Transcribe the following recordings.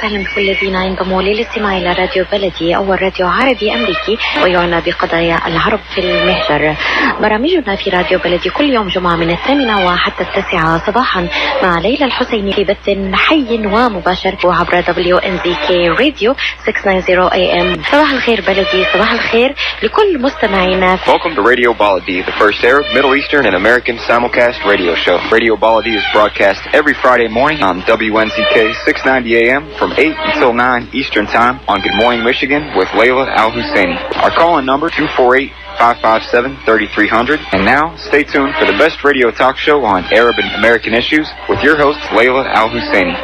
وسهلا بكل الذين ينضموا للاستماع إلى راديو بلدي أول راديو عربي أمريكي ويعنى بقضايا العرب في المهجر. برامجنا في راديو بلدي كل يوم جمعة من 8 وحتى 9 صباحا مع ليلى الحسيني في بث حي ومباشر وعبر WNZK راديو 690 AM. صباح الخير بلدي، صباح الخير لكل مستمعينا. Welcome to Radio Baladi, the first Arab, Middle Eastern and American simulcast radio show. Radio Baladi is broadcast every Friday morning on WNZK 690 AM from 8 until 9 Eastern Time on Good Morning Michigan with Layla Al-Husseini. Our call-in number 248-557-3300. And now, stay tuned for the best radio talk show on Arab and American issues with your host, Layla Al-Husseini.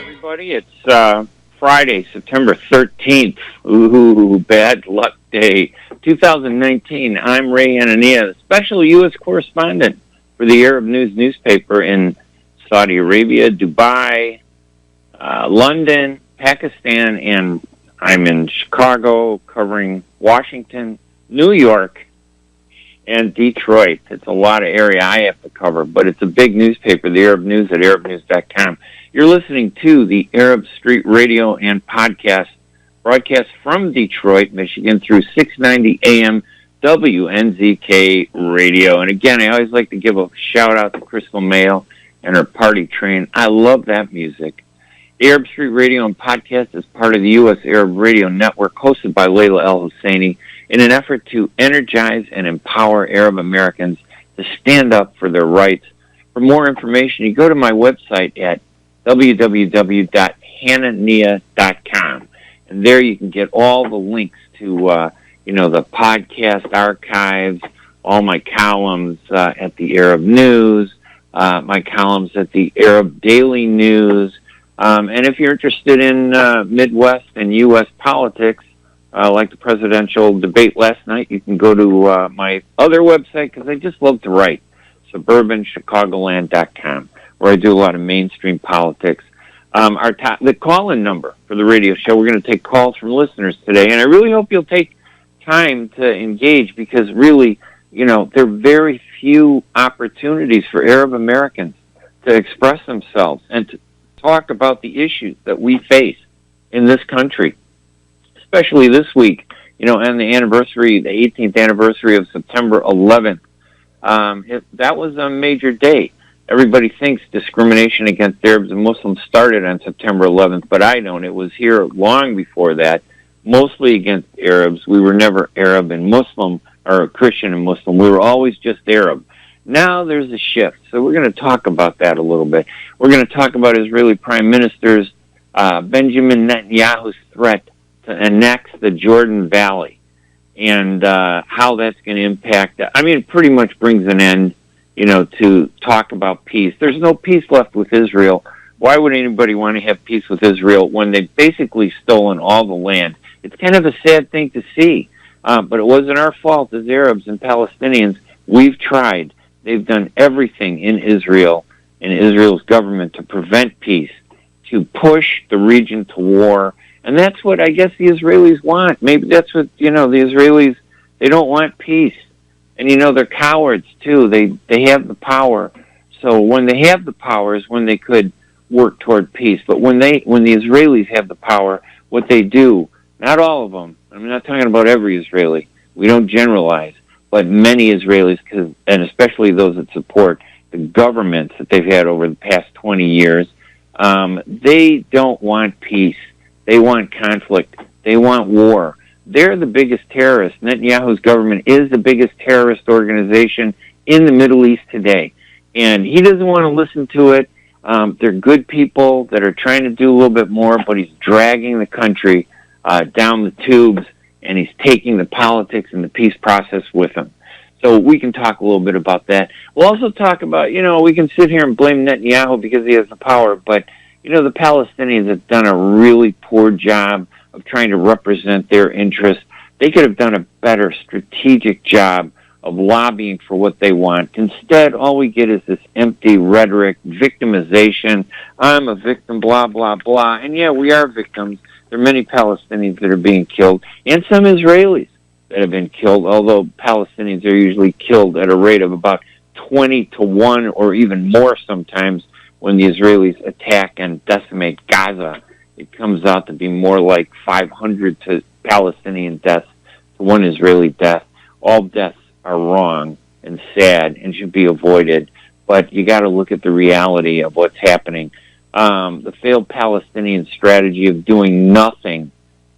Everybody, it's Friday, September 13th. Ooh, bad luck day. 2019. I'm Ray Hanania, the special U.S. correspondent for the Arab News newspaper in Saudi Arabia, Dubai, London, Pakistan, and I'm in Chicago covering Washington, New York, and Detroit. It's a lot of area I have to cover, but it's a big newspaper, the Arab News at arabnews.com. You're listening to the Arab Street Radio and podcast broadcast from Detroit, Michigan through 690 AM WNZK Radio. And again, I always like to give a shout out to Crystal Mayo and her Party Train. I love that music. The Arab Street Radio and podcast is part of the U.S. Arab Radio Network hosted by Layla Al-Husseini in an effort to energize and empower Arab Americans to stand up for their rights. For more information, you go to my website at www.hanania.com. And there you can get all the links to, the podcast archives, all my columns at the Arab News, my columns at the Arab Daily News. And if you're interested in Midwest and U.S. politics, like the presidential debate last night, you can go to my other website, because I just love to write, suburbanchicagoland.com, where I do a lot of mainstream politics. The call-in number for the radio show, we're going to take calls from listeners today, and I really hope you'll take time to engage, because really, there are very few opportunities for Arab Americans to express themselves and to talk about the issues that we face in this country, especially this week, on the anniversary, the 18th anniversary of September 11th. That was a major day. Everybody thinks discrimination against Arabs and Muslims started on September 11th, but I don't. It was here long before that, mostly against Arabs. We were never Arab and Muslim, or Christian and Muslim. We were always just Arab. Now there's a shift, so we're going to talk about that a little bit. We're going to talk about Israeli Prime Minister's Benjamin Netanyahu's threat to annex the Jordan Valley and how that's going to impact. It pretty much brings an end to talk about peace. There's no peace left with Israel. Why would anybody want to have peace with Israel when they've basically stolen all the land? It's kind of a sad thing to see, but it wasn't our fault as Arabs and Palestinians. We've tried. They've done everything in Israel and Israel's government to prevent peace, to push the region to war, and that's what I guess the Israelis want. Maybe that's what, the Israelis, they don't want peace. And, they're cowards, too. They have the power. So when they have the power is when they could work toward peace. But when the Israelis have the power, what they do, not all of them, I'm not talking about every Israeli. We don't generalize. But many Israelis, and especially those that support the governments that they've had over the past 20 years, they don't want peace. They want conflict. They want war. They're the biggest terrorists. Netanyahu's government is the biggest terrorist organization in the Middle East today. And he doesn't want to listen to it. They're good people that are trying to do a little bit more, but he's dragging the country down the tubes, and he's taking the politics and the peace process with him. So we can talk a little bit about that. We'll also talk about, we can sit here and blame Netanyahu because he has the power, but, the Palestinians have done a really poor job of trying to represent their interests. They could have done a better strategic job of lobbying for what they want. Instead, all we get is this empty rhetoric, victimization. I'm a victim, blah, blah, blah. And yeah, we are victims. There are many Palestinians that are being killed, and some Israelis that have been killed, although Palestinians are usually killed at a rate of about 20 to 1 or even more sometimes when the Israelis attack and decimate Gaza. It comes out to be more like 500 to Palestinian deaths to 1 Israeli death. All deaths are wrong and sad and should be avoided, but you got to look at the reality of what's happening. The failed Palestinian strategy of doing nothing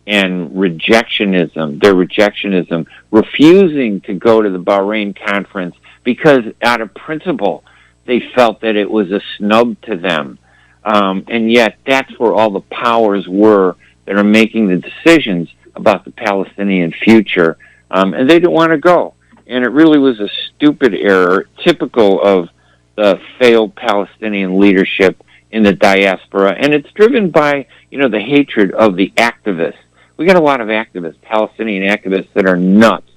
and their rejectionism, refusing to go to the Bahrain conference because out of principle they felt that it was a snub to them. And yet that's where all the powers were that are making the decisions about the Palestinian future. And they didn't want to go. And it really was a stupid error, typical of the failed Palestinian leadership in the diaspora. And it's driven by, the hatred of the activists. We got a lot of activists, Palestinian activists, that are nuts.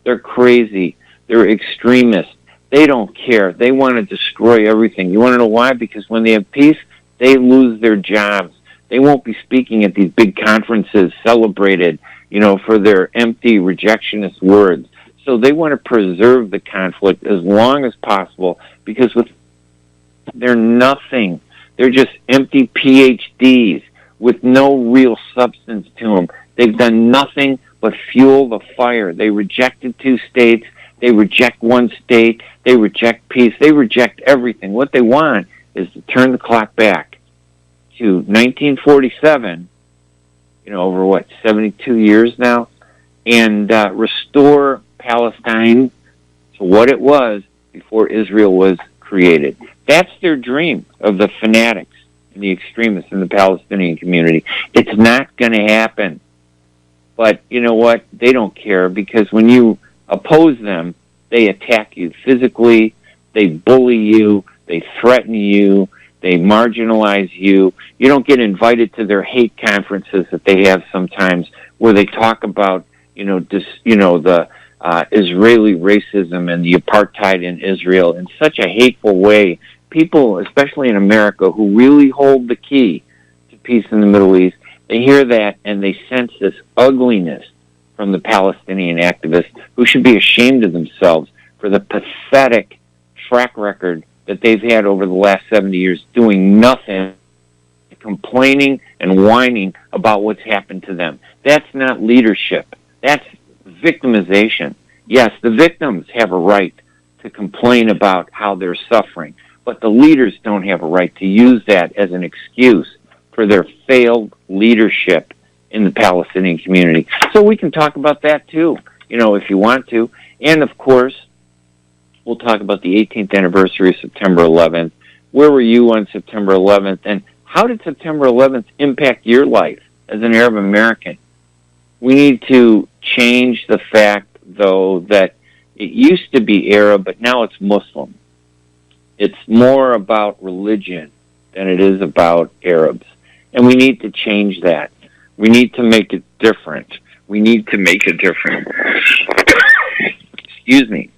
They're crazy. They're extremists. They don't care. They want to destroy everything. You want to know why? Because when they have peace, they lose their jobs. They won't be speaking at these big conferences celebrated, for their empty rejectionist words. So they want to preserve the conflict as long as possible because they're nothing. They're just empty PhDs with no real substance to them. They've done nothing but fuel the fire. They rejected 2 states. They reject 1 state. They reject peace. They reject everything. What they want is to turn the clock back to 1947, over 72 years now, and restore Palestine to what it was before Israel was created. That's their dream of the fanatics and the extremists in the Palestinian community. It's not going to happen. But you know what? They don't care because when you oppose them, they attack you physically, they bully you, they threaten you, they marginalize you. You don't get invited to their hate conferences that they have sometimes where they talk about, the Israeli racism and the apartheid in Israel in such a hateful way. People, especially in America, who really hold the key to peace in the Middle East, they hear that and they sense this ugliness from the Palestinian activists who should be ashamed of themselves for the pathetic track record that they've had over the last 70 years doing nothing, complaining and whining about what's happened to them. That's not leadership. That's victimization. Yes, the victims have a right to complain about how they're suffering, but the leaders don't have a right to use that as an excuse for their failed leadership in the Palestinian community. So we can talk about that too, if you want to. And of course, we'll talk about the 18th anniversary of September 11th. Where were you on September 11th? And how did September 11th impact your life as an Arab American? We need to change the fact, though, that it used to be Arab, but now it's Muslim. It's more about religion than it is about Arabs. And we need to change that. We need to make it different. We need to make it different. Excuse me.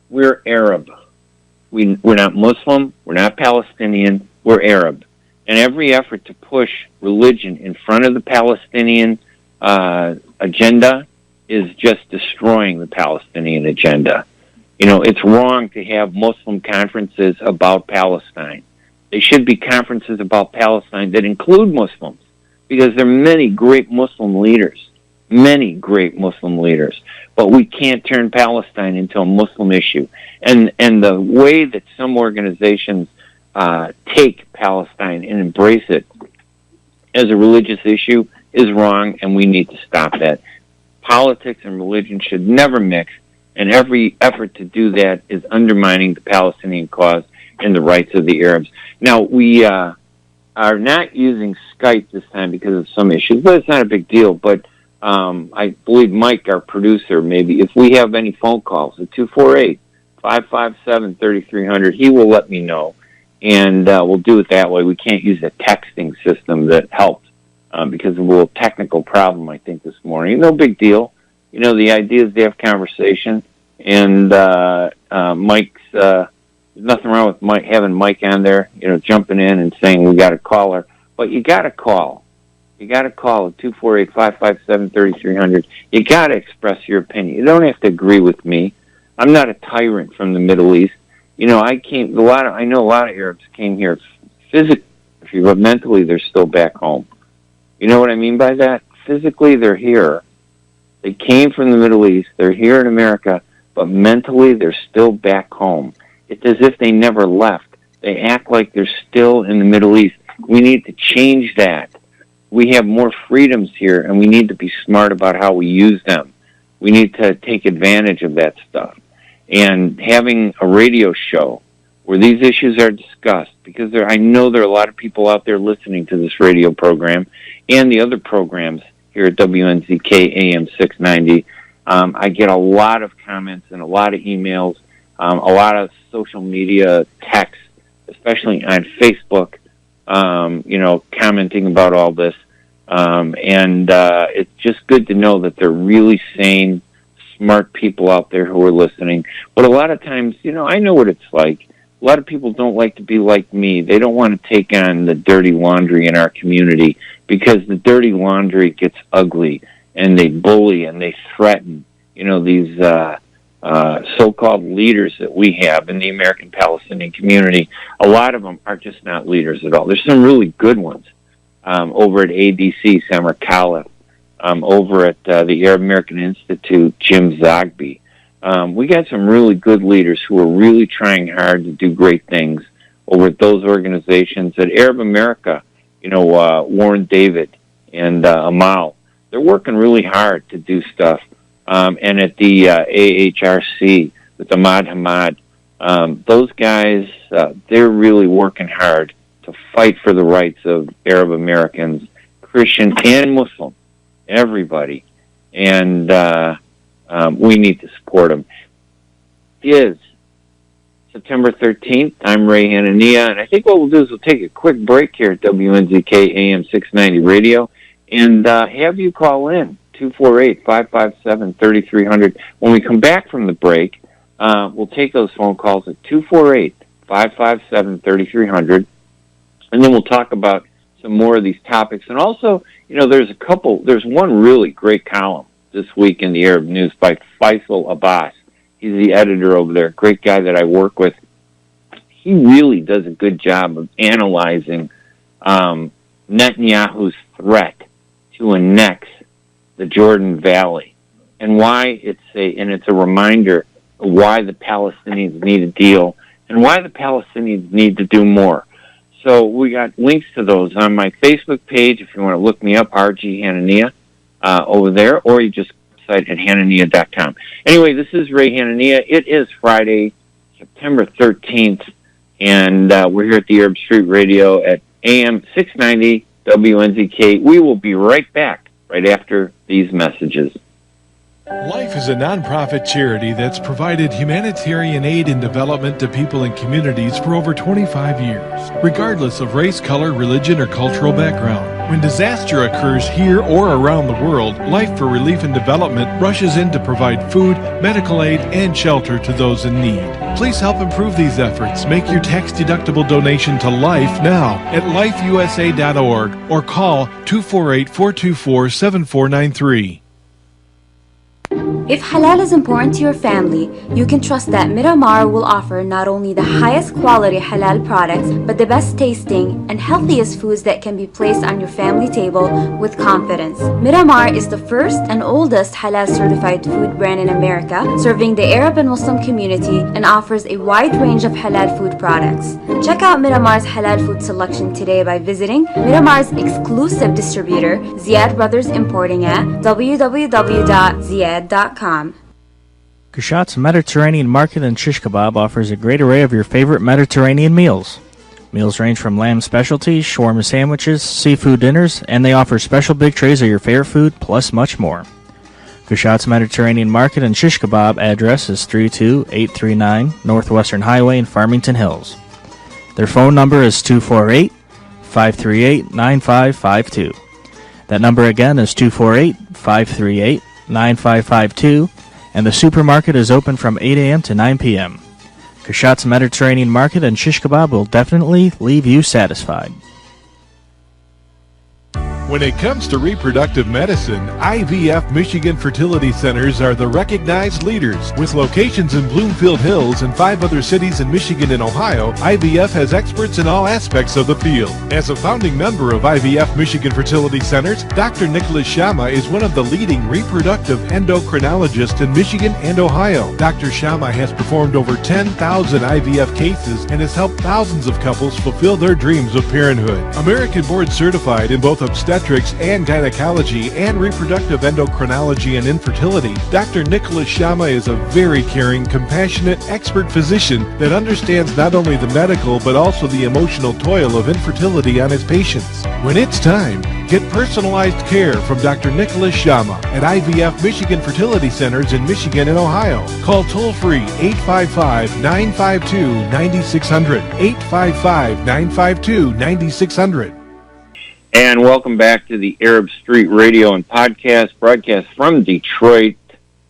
We're Arab. We're not Muslim. We're not Palestinian. We're Arab. And every effort to push religion in front of the Palestinian agenda is just destroying the Palestinian agenda. It's wrong to have Muslim conferences about Palestine. They should be conferences about Palestine that include Muslims because there are many great Muslim leaders. But we can't turn Palestine into a Muslim issue. And the way that some organizations take Palestine and embrace it as a religious issue is wrong, and we need to stop that. Politics and religion should never mix, and every effort to do that is undermining the Palestinian cause and the rights of the Arabs. Now, we are not using Skype this time because of some issues, but it's not a big deal. But I believe Mike, our producer, maybe if we have any phone calls at 248-557-3300, he will let me know, and we'll do it that way. We can't use a texting system that helped because of a little technical problem, I think, this morning. No big deal. The idea is they have conversation, and Mike's, there's nothing wrong with having Mike on there, jumping in and saying we got a caller, but you got to call. You got to call at 248-557-3300. You got to express your opinion. You don't have to agree with me. I'm not a tyrant from the Middle East. I know a lot of Arabs came here physically, but mentally they're still back home. You know what I mean by that? Physically they're here. They came from the Middle East. They're here in America, but mentally they're still back home. It's as if they never left. They act like they're still in the Middle East. We need to change that. We have more freedoms here, and we need to be smart about how we use them. We need to take advantage of that stuff. And having a radio show where these issues are discussed, because I know there are a lot of people out there listening to this radio program and the other programs here at WNZK AM 690. I get a lot of comments and a lot of emails, a lot of social media texts, especially on Facebook, commenting about all this. And it's just good to know that they're really sane, smart people out there who are listening. But a lot of times, I know what it's like. A lot of people don't like to be like me. They don't want to take on the dirty laundry in our community because the dirty laundry gets ugly, and they bully and they threaten, these so-called leaders that we have in the American Palestinian community. A lot of them are just not leaders at all. There's some really good ones. Over at ADC, Samar Khalif, over at the Arab American Institute, Jim Zogby. We got some really good leaders who are really trying hard to do great things over at those organizations. At Arab America, Warren David and Amal, they're working really hard to do stuff. And at the AHRC with Ahmad Hamad, those guys, they're really working hard to fight for the rights of Arab Americans, Christian and Muslim, everybody. And we need to support them. It is September 13th. I'm Ray Hanania, and I think what we'll do is we'll take a quick break here at WNZK AM 690 Radio and have you call in, 248-557-3300. When we come back from the break, we'll take those phone calls at 248-557-3300, and then we'll talk about some more of these topics. And also, there's one really great column this week in the Arab News by Faisal Abbas. He's the editor over there, great guy that I work with. He really does a good job of analyzing Netanyahu's threat to annex the Jordan Valley and why it's a reminder of why the Palestinians need a deal and why the Palestinians need to do more. So we got links to those on my Facebook page if you want to look me up, RG Hanania, over there, or you just website at Hanania.com. Anyway, this is Ray Hanania. It is Friday, September 13th, and we're here at the Arab Street Radio at AM 690 WNZK. We will be right back right after these messages. Life is a nonprofit charity that's provided humanitarian aid and development to people and communities for over 25 years, regardless of race, color, religion, or cultural background. When disaster occurs here or around the world, Life for Relief and Development rushes in to provide food, medical aid, and shelter to those in need. Please help improve these efforts. Make your tax-deductible donation to Life now at lifeusa.org or call 248-424-7493. If halal is important to your family, you can trust that Miramar will offer not only the highest quality halal products, but the best tasting and healthiest foods that can be placed on your family table with confidence. Miramar is the first and oldest halal certified food brand in America, serving the Arab and Muslim community, and offers a wide range of halal food products. Check out Miramar's halal food selection today by visiting Miramar's exclusive distributor, Ziad Brothers Importing, at www.ziad.com. Kushat's Mediterranean Market and Shish Kebab offers a great array of your favorite Mediterranean meals. Meals range from lamb specialties, shawarma sandwiches, seafood dinners, and they offer special big trays of your favorite food, plus much more. Kushat's Mediterranean Market and Shish Kebab address is 32839 Northwestern Highway in Farmington Hills. Their phone number is 248-538-9552. That number again is 248-538-9552. 9552, and the supermarket is open from 8 a.m. to 9 p.m. Kashat's Mediterranean Market and shish kebab will definitely leave you satisfied. When it comes to reproductive medicine, IVF Michigan Fertility Centers are the recognized leaders. With locations in Bloomfield Hills and 5 other cities in Michigan and Ohio, IVF has experts in all aspects of the field. As a founding member of IVF Michigan Fertility Centers, Dr. Nicholas Shama is one of the leading reproductive endocrinologists in Michigan and Ohio. Dr. Shama has performed over 10,000 IVF cases and has helped thousands of couples fulfill their dreams of parenthood. American board certified in both obstetrics and gynecology and reproductive endocrinology and infertility, Dr. Nicholas Shama is a very caring, compassionate, expert physician that understands not only the medical but also the emotional toil of infertility on his patients. When it's time, get personalized care from Dr. Nicholas Shama at IVF Michigan Fertility Centers in Michigan and Ohio. Call toll-free 855-952-9600, 855-952-9600. And welcome back to the Arab Street Radio and Podcast, broadcast from Detroit,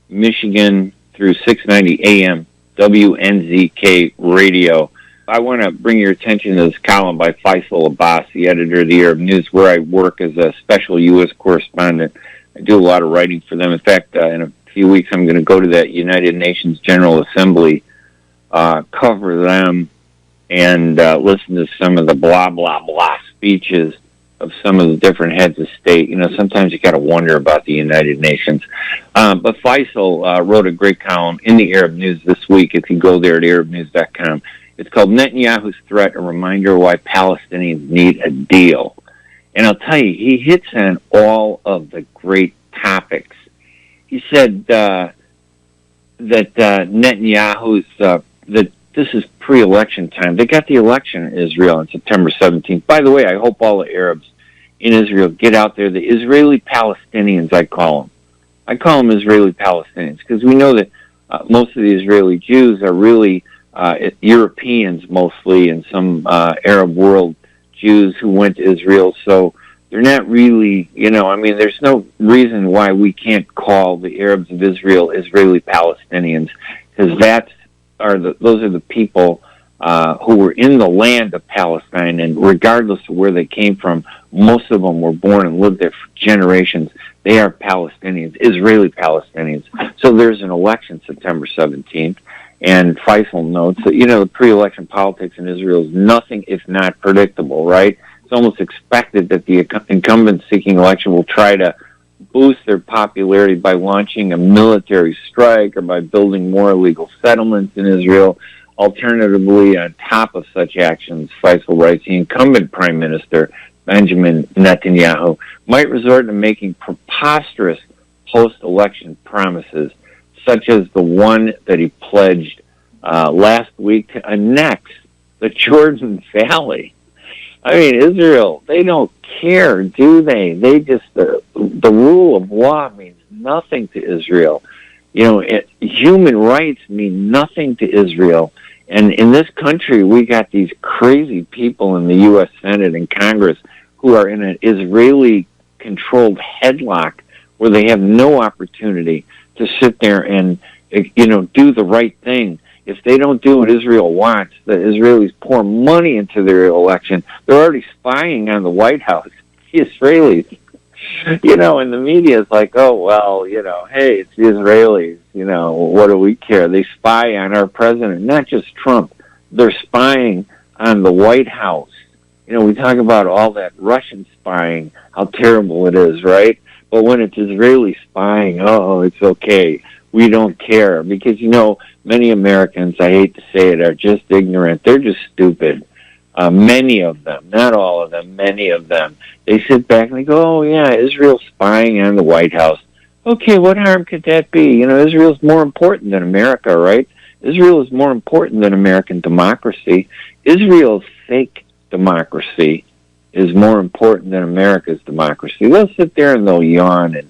Michigan through 690 AM WNZK Radio. I want to bring your attention to this column by Faisal Abbas, the editor of the Arab News, where I work as a special U.S. correspondent. I do a lot of writing for them. In fact, in a few weeks, I'm going to go to that United Nations General Assembly, cover them, and listen to some of the blah, blah, blah speeches of some of the different heads of state. You know, sometimes you got to wonder about the United Nations. But Faisal wrote a great column in the Arab News this week. If you go there at arabnews.com, it's called Netanyahu's Threat, a Reminder Why Palestinians Need a Deal. And I'll tell you, he hits on all of the great topics. He said that Netanyahu's, that this is pre-election time. They got the election in Israel on September 17th. By the way, I hope all the Arabs in Israel get out there. The Israeli Palestinians, I call them. I call them Israeli Palestinians because we know that most of the Israeli Jews are really Europeans mostly, and some Arab world Jews who went to Israel. So they're not really, you know, I mean, there's no reason why we can't call the Arabs of Israel Israeli Palestinians, because those are the people who were in the land of Palestine, and regardless of where they came from, most of them were born and lived there for generations. They are Palestinians, Israeli Palestinians. So there's an election September 17th, and Faisal notes that, you know, the pre-election politics in Israel is nothing if not predictable, right? It's almost expected that the incumbent seeking election will try to boost their popularity by launching a military strike or by building more illegal settlements in Israel. Alternatively, on top of such actions, Faisal writes, the incumbent Prime Minister, Benjamin Netanyahu, might resort to making preposterous post-election promises, such as the one that he pledged last week to annex the Jordan Valley. I mean, Israel, they don't care, do they? They just, the rule of law means nothing to Israel. You know, human rights mean nothing to Israel. And in this country, we got these crazy people in the U.S. Senate and Congress who are in an Israeli-controlled headlock where they have no opportunity to sit there and, you know, do the right thing. If they don't do what Israel wants, the Israelis pour money into their election. They're already spying on the White House, the Israelis. You know, and the media is like, oh, well, you know, hey, it's the Israelis. You know, what do we care? They spy on our president, not just Trump. They're spying on the White House. You know, we talk about all that Russian spying, how terrible it is, right? But when it's Israeli spying, oh, it's okay. We don't care because, you know, many Americans, I hate to say it, are just ignorant. They're just stupid. Many of them, not all of them, many of them. They sit back and they go, oh, yeah, Israel's spying on the White House. Okay, what harm could that be? You know, Israel's more important than America, right? Israel is more important than American democracy. Israel's fake democracy is more important than America's democracy. They'll sit there and they'll yawn and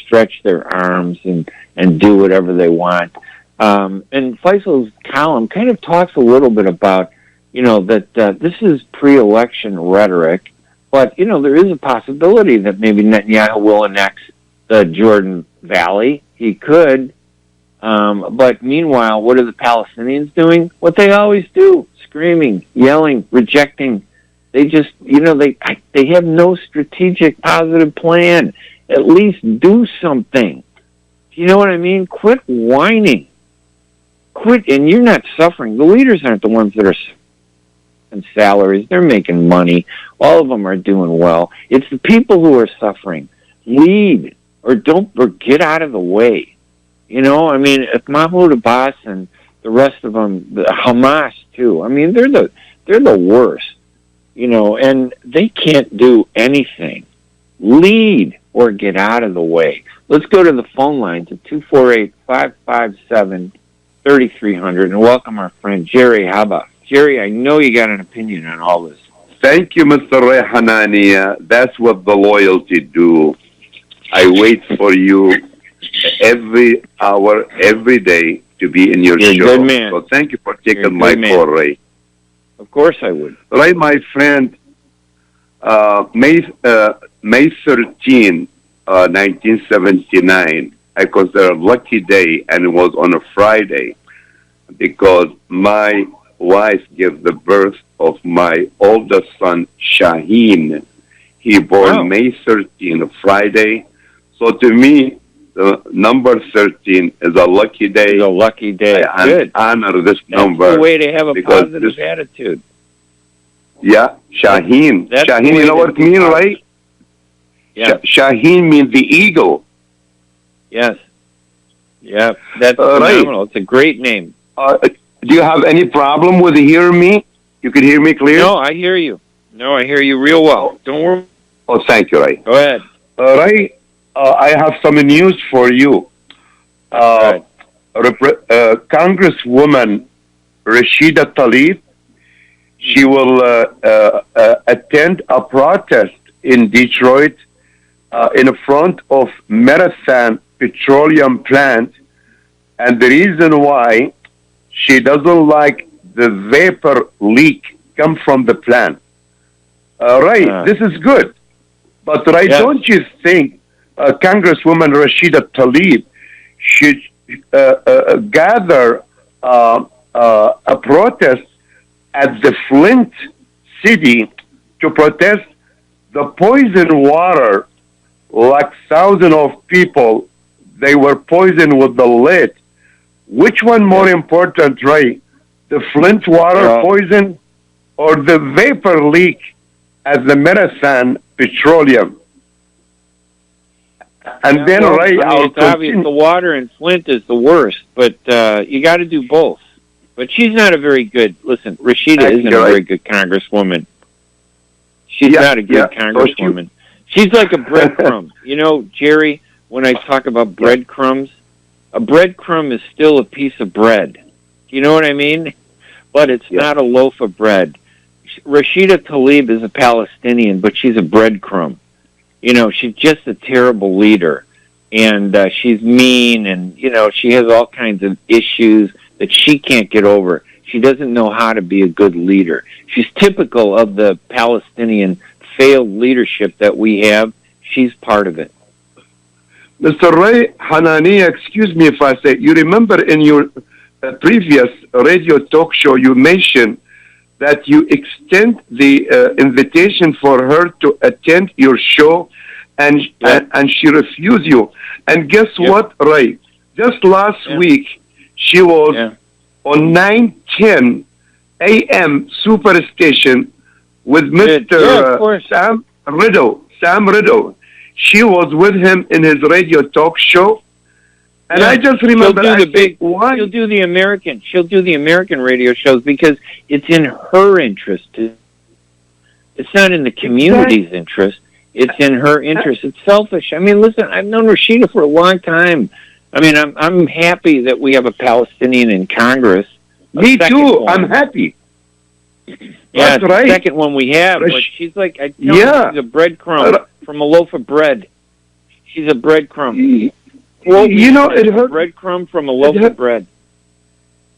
stretch their arms and do whatever they want. And Faisal's column kind of talks a little bit about, you know, that this is pre-election rhetoric, but, you know, there is a possibility that maybe Netanyahu will annex the Jordan Valley. He could. But meanwhile, what are the Palestinians doing? What they always do: screaming, yelling, rejecting. They just, they have no strategic, positive plan. At least do something. You know what I mean? Quit whining. Quit, and you're not suffering. The leaders aren't the ones that are in salaries. They're making money. All of them are doing well. It's the people who are suffering. Lead, or get out of the way. If Mahmoud Abbas and the rest of them, the Hamas too. They're the worst. And they can't do anything. Lead or get out of the way. Let's go to the phone lines at 248-557-3300 and welcome our friend Jerry Haba. Jerry, I know you got an opinion on all this. Thank you, Mr. Ray Hanania. That's what the loyalty do. I wait for you every hour, every day to be in your You're show. A good man. So thank you for taking my call, Ray. Of course I would. Ray, my friend, May 13, 1979, I consider a lucky day, and it was on a Friday because my wife gave the birth of my oldest son, Shaheen. He born May 13, Friday. So to me, the number 13 is a lucky day. It's a lucky day. I honor this number. That's the way to have a positive attitude. Yeah, Shaheen. Shaheen, you know what it means, right? Yeah. Shaheen means the eagle. Yes. Yeah, that's phenomenal. Right. It's a great name. Do you have any problem with hearing me? You can hear me clear? No, I hear you. No, I hear you real well. Don't worry. Oh, thank you, Ray. Go ahead. Ray, I have some news for you. Congresswoman Rashida Tlaib, she will attend a protest in Detroit in front of Marathon Petroleum Plant, and the reason why she doesn't like the vapor leak come from the plant. This is good, but don't you think Congresswoman Rashida Tlaib should gather a protest at the Flint city to protest the poison water? Like thousands of people, they were poisoned with the lead. Which one more important, Ray? The Flint water poison or the vapor leak at the Marathon Petroleum? And then, Ray, it's obvious the water in Flint is the worst, but you got to do both. But she's not a very good, listen, Rashida isn't a very good congresswoman. She's not a good congresswoman. She's like a breadcrumb. Jerry, when I talk about breadcrumbs, a breadcrumb is still a piece of bread. You know what I mean? But it's not a loaf of bread. Rashida Tlaib is a Palestinian, but she's a breadcrumb. She's just a terrible leader. And she's mean, and, she has all kinds of issues that she can't get over. She doesn't know how to be a good leader. She's typical of the Palestinian failed leadership that we have. She's part of it. Mr. Ray Hanania, excuse me if I say, you remember in your previous radio talk show, you mentioned that you extend the invitation for her to attend your show, and she refused you. And guess what, Ray? Just last week, she was on 910 AM Superstation with Mr. Sam Riddle. She was with him in his radio talk show. And I just remember she'll do the American radio shows because it's in her interest. It's not in the community's interest. It's in her interest. It's selfish. Listen, I've known Rashida for a long time. I'm happy that we have a Palestinian in Congress. Me too. I'm happy. Yeah, it's the second one we have. But she's like, she's a breadcrumb from a loaf of bread. She's a breadcrumb. Well, it hurt. Breadcrumb from a loaf of bread.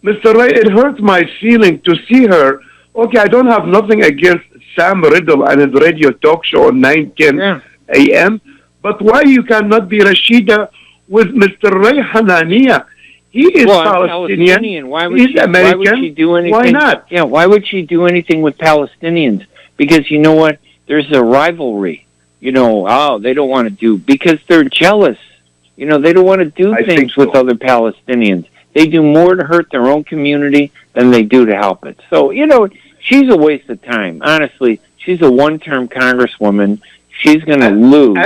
Mr. Ray, it hurts my feeling to see her. Okay, I don't have nothing against Sam Riddle and his radio talk show on 910 a.m., but why you cannot be Rashida with Mr. Ray Hanania. He is Palestinian. Why would He's American. Why would she do anything? Why not? Yeah, why would she do anything with Palestinians? Because you know what? There's a rivalry. They don't want to do, because they're jealous. They don't want to do things with other Palestinians. They do more to hurt their own community than they do to help it. So, she's a waste of time. Honestly, she's a one-term congresswoman. She's going to lose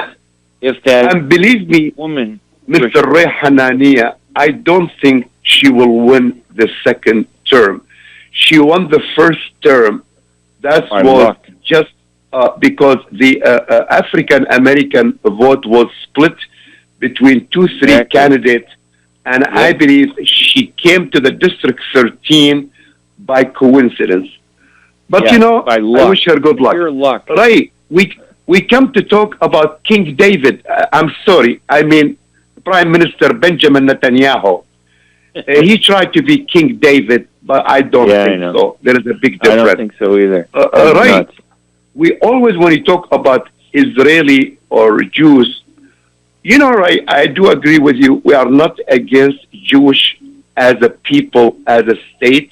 if that and believe me, woman... Mr. Ray Hanania, I don't think she will win the second term. She won the first term. That was just because the African-American vote was split between 2-3 candidates, and I believe she came to the District 13 by coincidence. But, I wish her good luck. Pure luck. Ray, we come to talk about King David. I'm sorry. I mean, Prime Minister Benjamin Netanyahu. He tried to be King David, but I don't think so. There is a big difference. I don't think so either. Right. We always, when we talk about Israeli or Jews, Ray, I do agree with you. We are not against Jewish as a people, as a state.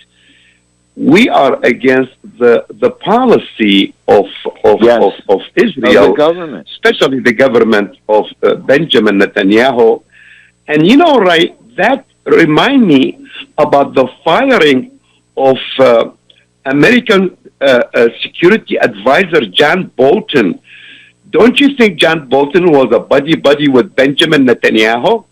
We are against the policy of Israel, of the government, especially the government of Benjamin Netanyahu. And Ray, that remind me about the firing of American security advisor John Bolton. Don't you think John Bolton was a buddy with Benjamin Netanyahu?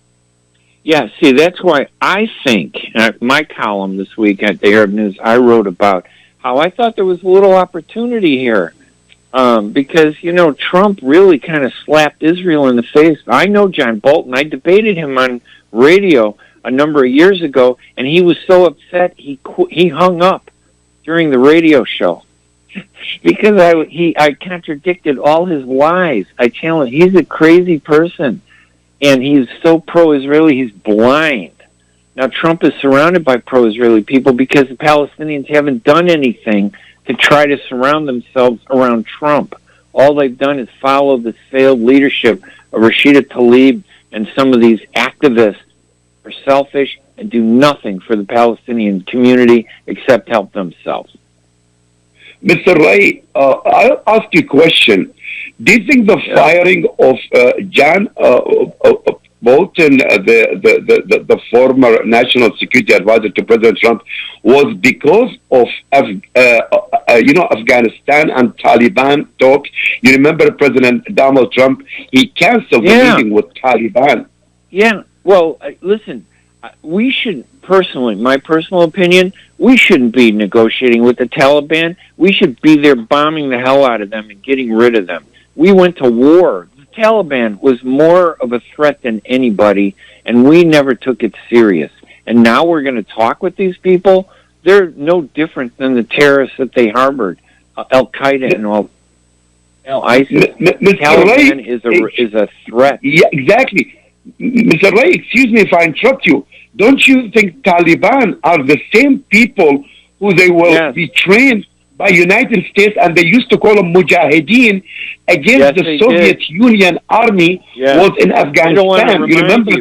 Yeah, see, that's why I think, my column this week at the Arab News, I wrote about how I thought there was a little opportunity here. Because, Trump really kind of slapped Israel in the face. I know John Bolton. I debated him on radio a number of years ago, and he was so upset he hung up during the radio show. Because I contradicted all his lies. I challenged. He's a crazy person. And he's so pro-Israeli, he's blind. Now, Trump is surrounded by pro-Israeli people because the Palestinians haven't done anything to try to surround themselves around Trump. All they've done is follow the failed leadership of Rashida Tlaib and some of these activists who are selfish and do nothing for the Palestinian community except help themselves. Mr. Ray, I'll ask you a question. Do you think the firing of John Bolton, the former national security advisor to President Trump, was because of Afghanistan and Taliban talk? You remember President Donald Trump? He canceled the meeting with Taliban. Yeah. Well, listen, we should personally, my personal opinion, we shouldn't be negotiating with the Taliban. We should be there bombing the hell out of them and getting rid of them. We went to war. The Taliban was more of a threat than anybody, and we never took it serious. And now we're going to talk with these people? They're no different than the terrorists that they harbored, Al-Qaeda and all. ISIS. Taliban is a threat. Yeah, exactly. Mr. Ray, excuse me if I interrupt you. Don't you think Taliban are the same people who they will be trained by United States, and they used to call them mujahideen against the Soviet Union army was in Afghanistan. You remember?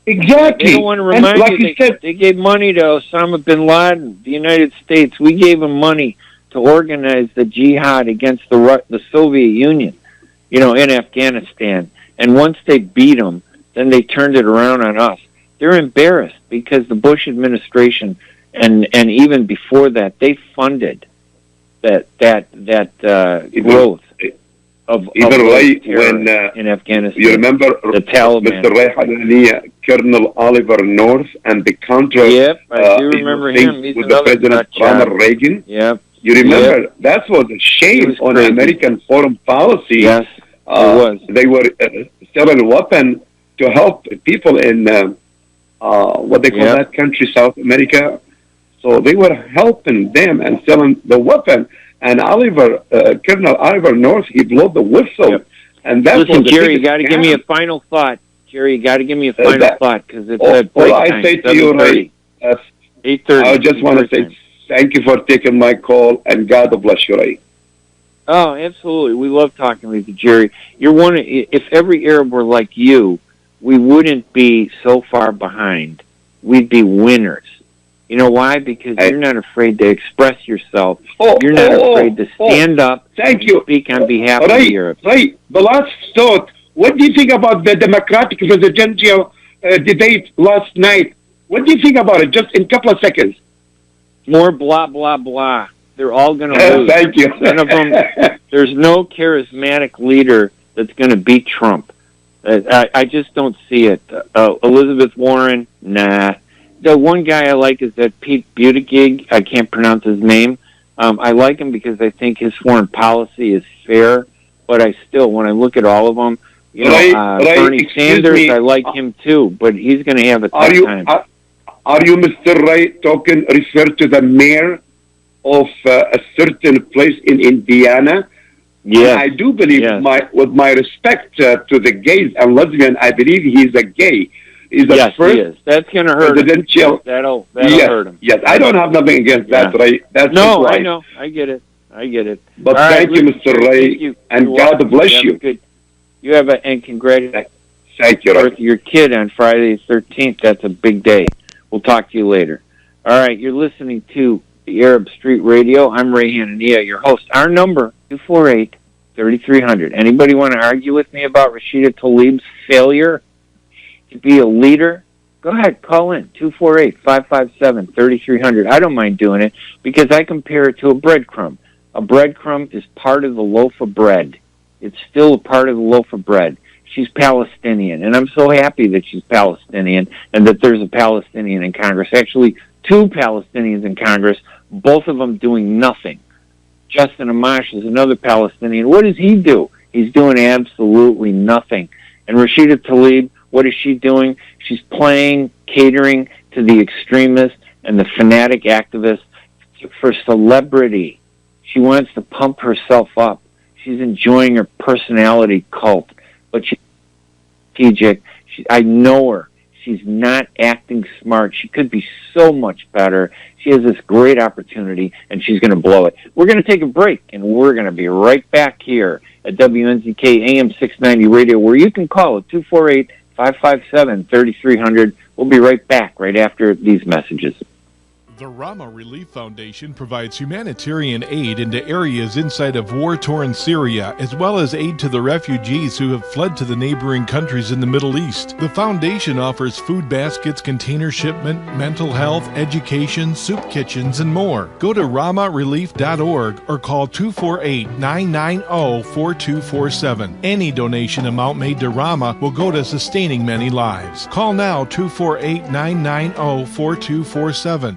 Exactly. They don't want to remind you, they gave money to Osama bin Laden, the United States. We gave them money to organize the jihad against the Soviet Union, in Afghanistan. And once they beat them, then they turned it around on us. They're embarrassed because the Bush administration and even before that, they funded that growth of right when in Afghanistan. You remember the Taliban, Mr. Ray Hanania, Colonel Oliver North, and the Contra. Yep, I do remember him. He's with the President Ronald Reagan. Yep. You remember that was a shame on American foreign policy. Yes, it was. They were selling weapons to help people in what they call that country, South America. So they were helping them and selling the weapon. And Colonel Oliver North, he blew the whistle. And that's Listen, Jerry, you got to give me a final thought. Jerry, you got to give me a final thought because it's at break time. I say to you, Ray, 8:30. I just want to say thank you for taking my call, and God bless you, Ray. Oh, absolutely. We love talking with you, Jerry. You're if every Arab were like you, we wouldn't be so far behind. We'd be winners. You know why? Because you're not afraid to express yourself. You're not afraid to stand up and speak on behalf of Europe. Right. The last thought, what do you think about the Democratic presidential debate last night? What do you think about it? Just in a couple of seconds. More blah, blah, blah. They're all going to lose. Thank you. None of them. There's no charismatic leader that's going to beat Trump. I just don't see it. Elizabeth Warren, nah. The one guy I like is that Pete Buttigieg. I can't pronounce his name. I like him because I think his foreign policy is fair. But I still, when I look at all of them, Bernie Sanders, I like him too. But he's going to have a tough time. Are you, Mr. Ray, refer to the mayor of a certain place in Indiana? Yeah, I do believe, with my respect to the gays and lesbians, I believe he's a gay. He's the first he is. That's going to hurt presidential. him. That'll hurt him. Yes, I don't have nothing against that, Ray. That's right. I know. I get it. But thank you, Mr. Ray, and God bless you. You have and congratulations. Thank you, Ray. Your kid on Friday the 13th. That's a big day. We'll talk to you later. All right, you're listening to the Arab Street Radio. I'm Ray Hanania, your host. Our number, 248-3300. Anybody want to argue with me about Rashida Tlaib's failure to be a leader? Go ahead, call in, 248-557-3300. I don't mind doing it because I compare it to a breadcrumb. A breadcrumb is part of the loaf of bread. It's still a part of the loaf of bread. She's Palestinian, and I'm so happy that she's Palestinian and that there's a Palestinian in Congress. Actually, two Palestinians in Congress, both of them doing nothing. Justin Amash is another Palestinian. What does he do? He's doing absolutely nothing. And Rashida Tlaib, what is she doing? She's catering to the extremists and the fanatic activists for celebrity. She wants to pump herself up. She's enjoying her personality cult. But she's strategic. I know her. She's not acting smart. She could be so much better. She has this great opportunity, and she's going to blow it. We're going to take a break, and we're going to be right back here at WNZK AM 690 Radio, where you can call at 248-557-3300. We'll be right back right after these messages. The Rama Relief Foundation provides humanitarian aid into areas inside of war-torn Syria, as well as aid to the refugees who have fled to the neighboring countries in the Middle East. The foundation offers food baskets, container shipment, mental health, education, soup kitchens, and more. Go to ramarelief.org or call 248-990-4247. Any donation amount made to Rama will go to sustaining many lives. Call now 248-990-4247.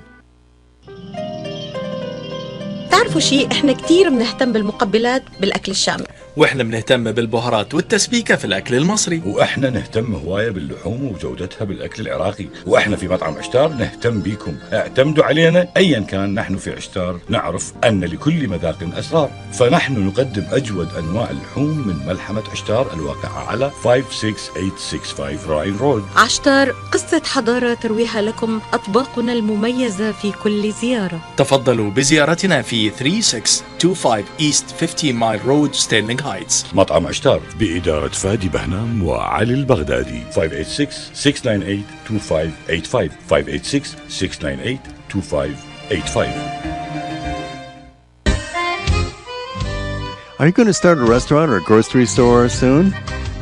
تعرفوا شيء، احنا كتير بنهتم بالمقبلات بالاكل الشامي، واحنا بنهتم بالبهارات والتسبيكة في الاكل المصري، واحنا نهتم هواية باللحوم وجودتها بالاكل العراقي، واحنا في مطعم عشتار نهتم بيكم. اعتمدوا علينا ايا كان. نحن في عشتار نعرف ان لكل مذاق اسرار، فنحن نقدم اجود انواع اللحوم من ملحمة عشتار الواقعة على 56865 راين رود. عشتار، قصة حضارة ترويها لكم اطباقنا المميزة في كل زيارة. تفضلوا بزيارتنا في 3625 East 50 Mile Road, Sterling Heights. مطعم عشتار بإدارة فادي بهنام وعلي البغدادي. 586-698-2585 586-698-2585. Are you going to start a restaurant or grocery store soon?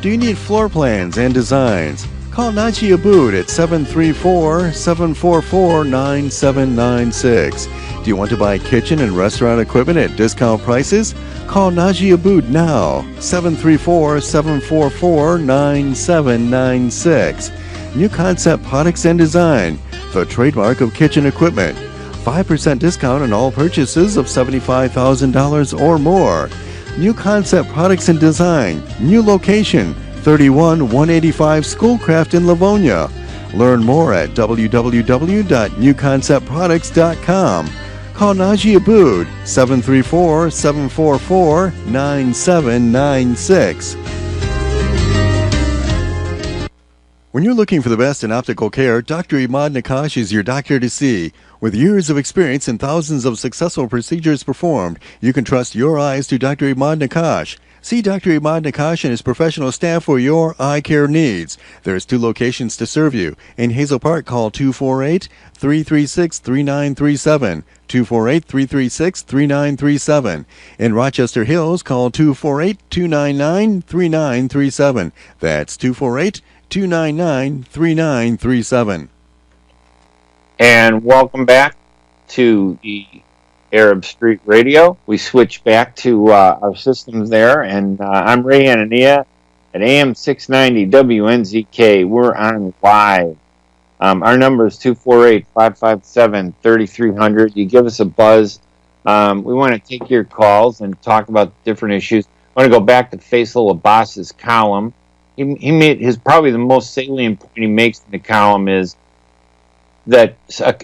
Do you need floor plans and designs? Call Naji Abood at 734-744-9796. Do you want to buy kitchen and restaurant equipment at discount prices? Call Naji Abood now, 734-744-9796. New Concept Products and Design, the trademark of kitchen equipment. 5% discount on all purchases of $75,000 or more. New Concept Products and Design, new location, 31185 Schoolcraft in Livonia. Learn more at www.newconceptproducts.com. Call Naji Abood, 734-744-9796. When you're looking for the best in optical care, Dr. Imad Nakash is your doctor to see. With years of experience and thousands of successful procedures performed, you can trust your eyes to Dr. Imad Nakash. See Dr. Imad Nakash and his professional staff for your eye care needs. There's 2 locations to serve you. In Hazel Park, call 248-336-3937. 248-336-3937. In Rochester Hills, call 248-299-3937. That's 248-299-3937. And welcome back to the Arab Street Radio. We switch back to our systems there, and I'm Ray Hanania at AM 690 WNZK. We're on live. Our number is 248-557-3300. You give us a buzz. We want to take your calls and talk about different issues. I want to go back to Faisal Abbas's column. He made probably the most salient point he makes in the column is that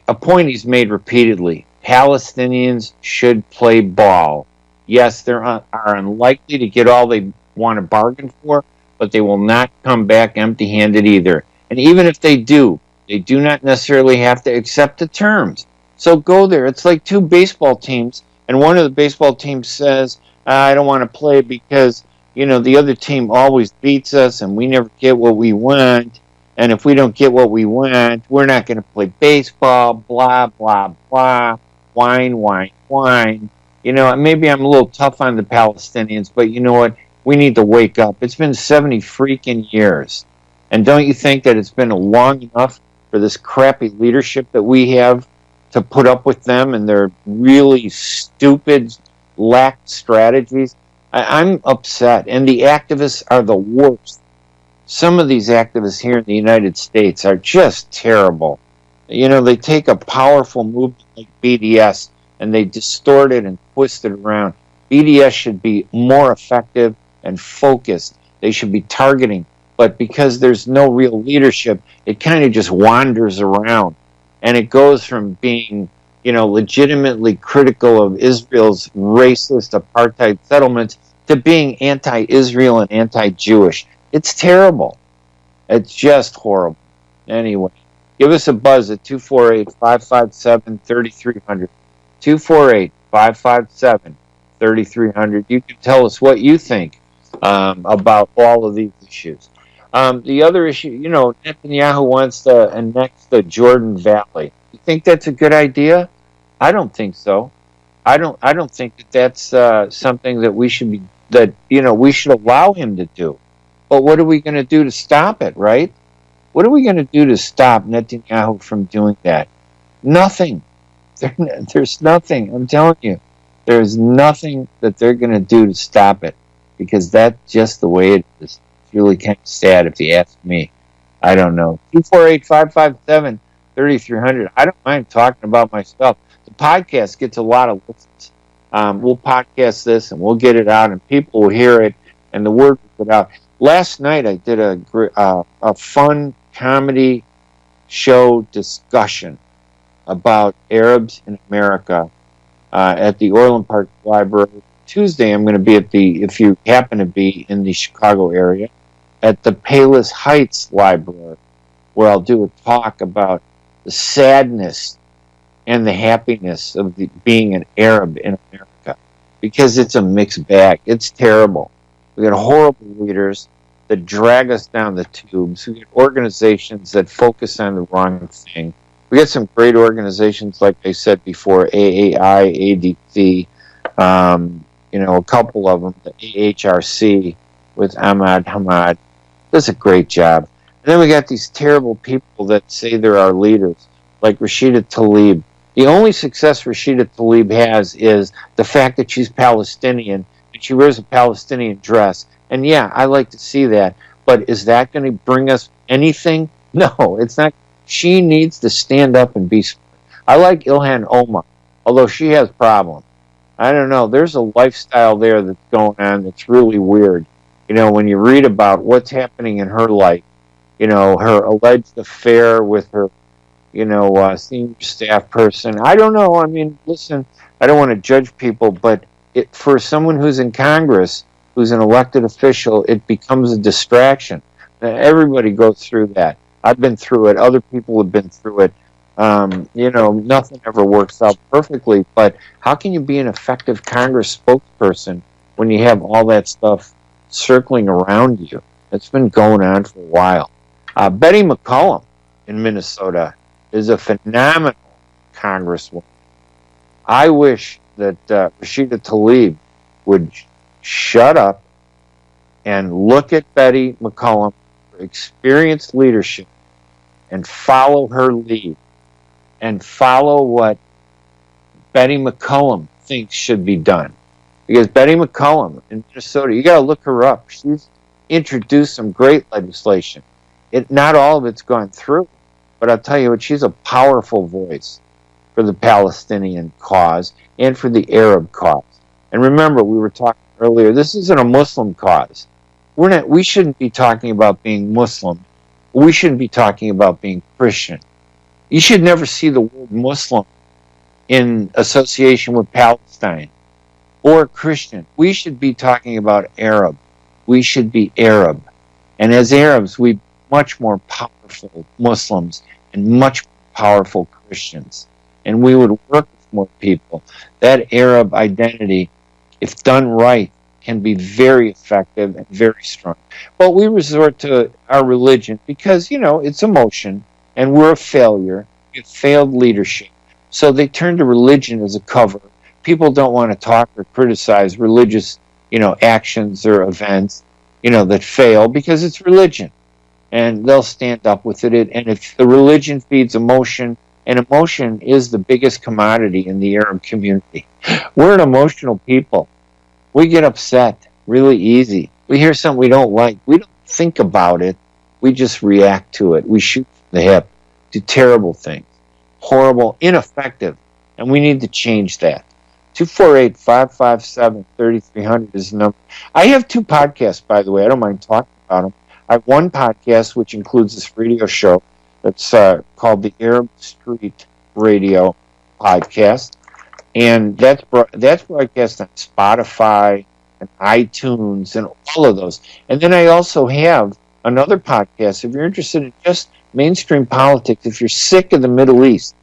a point he's made repeatedly. Palestinians should play ball. Yes, they are unlikely to get all they want to bargain for, but they will not come back empty-handed either. And even if they do not necessarily have to accept the terms. So go there. It's like 2 baseball teams, and one of the baseball teams says, I don't want to play because, the other team always beats us and we never get what we want. And if we don't get what we want, we're not going to play baseball, blah, blah, blah. Whine, whine, whine. Maybe I'm a little tough on the Palestinians, but you know what? We need to wake up. It's been 70 freaking years. And don't you think that it's been long enough for this crappy leadership that we have to put up with them and their really stupid, lack strategies? I'm upset. And the activists are the worst. Some of these activists here in the United States are just terrible. They take a powerful movement like BDS and they distort it and twist it around. BDS should be more effective and focused. They should be targeting. But because there's no real leadership, it kind of just wanders around. And it goes from being, legitimately critical of Israel's racist apartheid settlements to being anti-Israel and anti-Jewish. It's terrible. It's just horrible. Anyway. Give us a buzz at 248-557-3300. 248-557-3300. You can tell us what you think about all of these issues. The other issue, Netanyahu wants to annex the Jordan Valley. You think that's a good idea? I don't think so. I don't think that that's something that we should allow him to do. But what are we going to do to stop it, right? What are we going to do to stop Netanyahu from doing that? Nothing. There's nothing. I'm telling you. There's nothing that they're going to do to stop it because that's just the way it is. It's really kind of sad if you ask me. I don't know. 248-557-3300. I don't mind talking about myself. The podcast gets a lot of listens. We'll podcast this and we'll get it out and people will hear it and the word will get out. Last night I did a fun comedy show discussion about Arabs in America at the Orland Park Library. Tuesday I'm going to be if you happen to be in the Chicago area, at the Palos Heights Library, where I'll do a talk about the sadness and the happiness of being an Arab in America. Because it's a mixed bag. It's terrible. We got horrible leaders that drag us down the tubes. We get organizations that focus on the wrong thing. We got some great organizations, like I said before, AAI, ADC, a couple of them, the AHRC with Ahmad Hamad, does a great job. And then we got these terrible people that say they're our leaders, like Rashida Tlaib. The only success Rashida Tlaib has is the fact that she's Palestinian and she wears a Palestinian dress. And yeah, I like to see that. But is that going to bring us anything? No, it's not. She needs to stand up and be smart. I like Ilhan Omar, although she has problems. I don't know. There's a lifestyle there that's going on that's really weird. When you read about what's happening in her life, her alleged affair with her, senior staff person. I don't know. I mean, listen, I don't want to judge people, but for someone who's in Congress, who's an elected official, it becomes a distraction. Everybody goes through that. I've been through it. Other people have been through it. Nothing ever works out perfectly, but how can you be an effective Congress spokesperson when you have all that stuff circling around you. It's been going on for a while. Betty McCollum in Minnesota is a phenomenal congresswoman. I wish that Rashida Tlaib would shut up and look at Betty McCollum for experienced leadership and follow her lead and follow what Betty McCollum thinks should be done. Because Betty McCollum in Minnesota, you got to look her up. She's introduced some great legislation. Not all of it's gone through, but I'll tell you what, she's a powerful voice for the Palestinian cause and for the Arab cause. And remember, we were talking earlier, this isn't a Muslim cause. We shouldn't be talking about being Muslim. We shouldn't be talking about being Christian. You should never see the word Muslim in association with Palestine or Christian. We should be talking about Arab. We should be Arab. And as Arabs, we're much more powerful Muslims and much more powerful Christians. And we would work with more people. That Arab identity, if done right, can be very effective and very strong. But we resort to our religion because, it's emotion, and we're a failure. We've failed leadership. So they turn to religion as a cover. People don't want to talk or criticize religious, actions or events, that fail because it's religion. And they'll stand up with it. And if the religion feeds emotion, and emotion is the biggest commodity in the Arab community. We're an emotional people. We get upset really easy. We hear something we don't like. We don't think about it. We just react to it. We shoot from the hip, do terrible things, horrible, ineffective, and we need to change that. 248-557-3300 is the number. I have 2 podcasts, by the way. I don't mind talking about them. I have one podcast, which includes this radio show, that's called the Arab Street Radio Podcast. And that's broadcast on Spotify and iTunes and all of those. And then I also have another podcast, if you're interested in just mainstream politics, if you're sick of the Middle East,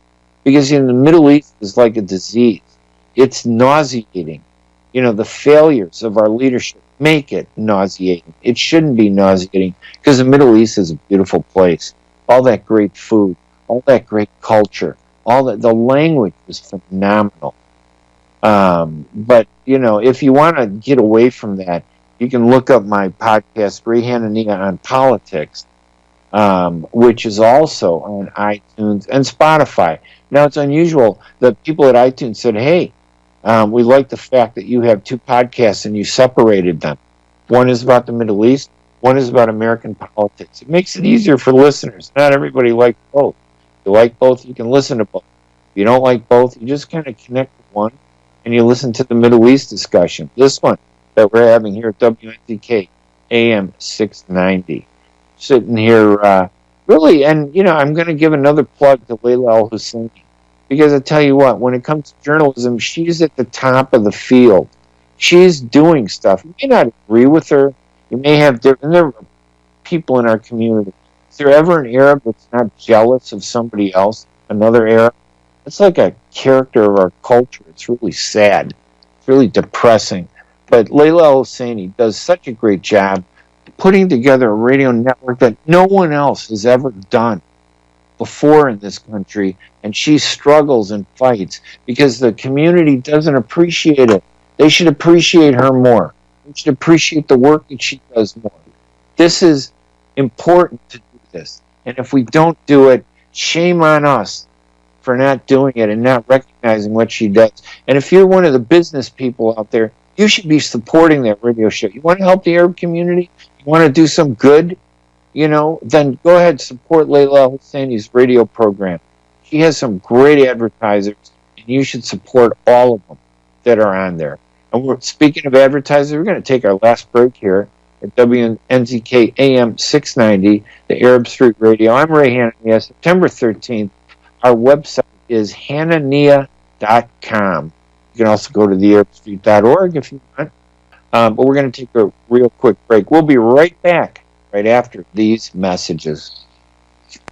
because the Middle East is like a disease. It's nauseating. The failures of our leadership make it nauseating. It shouldn't be nauseating because the Middle East is a beautiful place. All that great food, all that great culture, the language is phenomenal. But, if you want to get away from that, you can look up my podcast, Ray Hanania on Politics, which is also on iTunes and Spotify. Now, it's unusual that people at iTunes said, hey, we like the fact that you have 2 podcasts and you separated them. One is about the Middle East, one is about American politics. It makes it easier for listeners. Not everybody likes both. If you like both, you can listen to both. If you don't like both, you just kind of connect with one and you listen to the Middle East discussion. This one that we're having here at WNZK AM 690. Sitting here, really, and, I'm going to give another plug to Layla Al-Husseini. Because I tell you what, when it comes to journalism, she's at the top of the field. She's doing stuff. You may not agree with her. You may have different. There are people in our community. Is there ever an Arab that's not jealous of somebody else, another Arab? It's like a character of our culture. It's really sad. It's really depressing. But Layla Al-Husseini does such a great job putting together a radio network that no one else has ever done before in this country, and she struggles and fights because the community doesn't appreciate it. They should appreciate her more. They should appreciate the work that she does more. This is important to do this. And if we don't do it, shame on us for not doing it and not recognizing what she does. And if you're one of the business people out there, you should be supporting that radio show. You want to help the Arab community? You want to do some good? Then go ahead and support Layla Husseini's radio program. She has some great advertisers, and you should support all of them that are on there. And speaking of advertisers, we're going to take our last break here at WNZK AM 690, the Arab Street Radio. I'm Ray Hanania. September 13th. Our website is hanania.com. You can also go to thearabstreet.org if you want. But we're going to take a real quick break. We'll be right back right after these messages.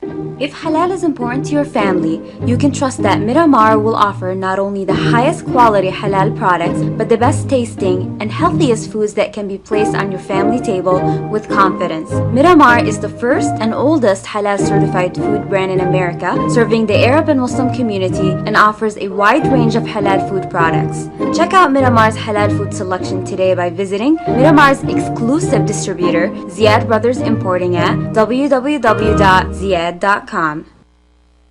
If halal is important to your family, you can trust that Miramar will offer not only the highest quality halal products, but the best tasting and healthiest foods that can be placed on your family table with confidence. Miramar is the first and oldest halal certified food brand in America, serving the Arab and Muslim community, and offers a wide range of halal food products. Check out Miramar's halal food selection today by visiting Miramar's exclusive distributor, Ziad Brothers Importing, at www.ziad.com.